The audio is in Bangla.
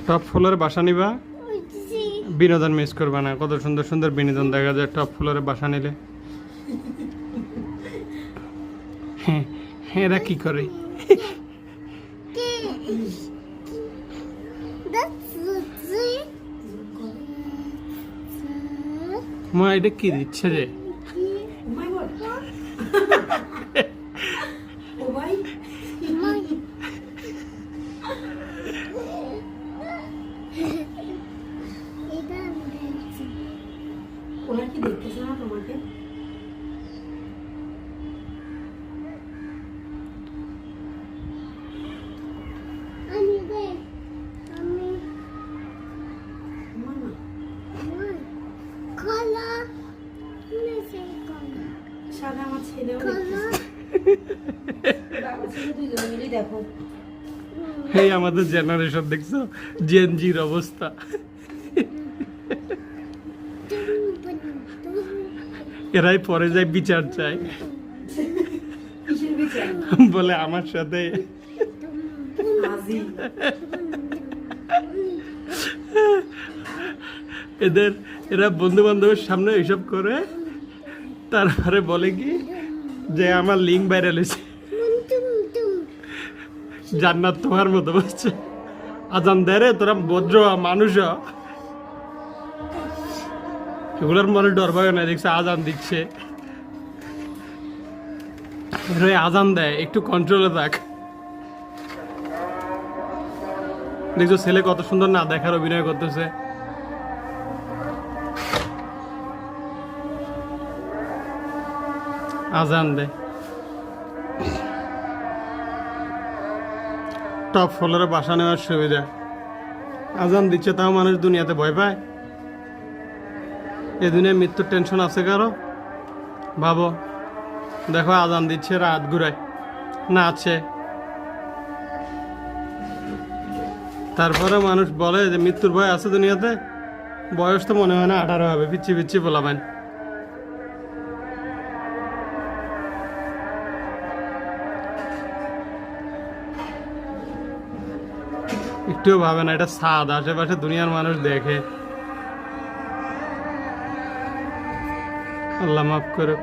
টপ ফ্লোরে বাসা নিবা, বিনোদন মিস করবা না। কত সুন্দর সুন্দর বিনোদন দেখা যায় টপ ফ্লোরে বাসা নিলে। হ্যাঁ, এরা কি করে? মা এটা কি দিচ্ছে যে? ওরা কি দেখতেছে না তোমাকে? সাদা আমার ছেলেও দেখো। এই আমাদের জেনারেশন দেখছো, জেনজির অবস্থা। এরাই পরে যায় বিচার চায়, বলে আমার সাথে এরা বন্ধু বান্ধবের সামনে এইসব করে, তারপরে বলে কি যে আমার লিঙ্ক ভাইরাল হয়েছে, জান্নাত তোমার মতো বলছে। আজান দেয় রে, তোরা ভদ্র মানুষ, এগুলোর মনে ডর পাবে না। দেখছে আজান দিচ্ছে, আজান দেয়, একটু কন্ট্রোলে থাক। দেখছো ছেলে কত সুন্দর না দেখার অভিনয় করতেছে। আজান দেয়, টপ ফ্লোরে বাসা নেওয়ার সুবিধা। আজান দিচ্ছে তাও মানুষ দুনিয়াতে ভয় পায়। এ দুনিয়ায় মৃত্যুর টেনশন আছে কারো? ভাবো, দেখো আজান দিচ্ছে, রাত ঘুরায় না আছে, তারপরে মানুষ বলে যে মৃত্যুর ভয় আছে দুনিয়াতে। বয়স তো মনে হয় না 18 হবে, পিচ্ছি পিচ্ছি বলাবেন। একটুও ভাবে না এটা ছাদ, আশেপাশে দুনিয়ার মানুষ দেখে। আল্লাহ মাফ করুক।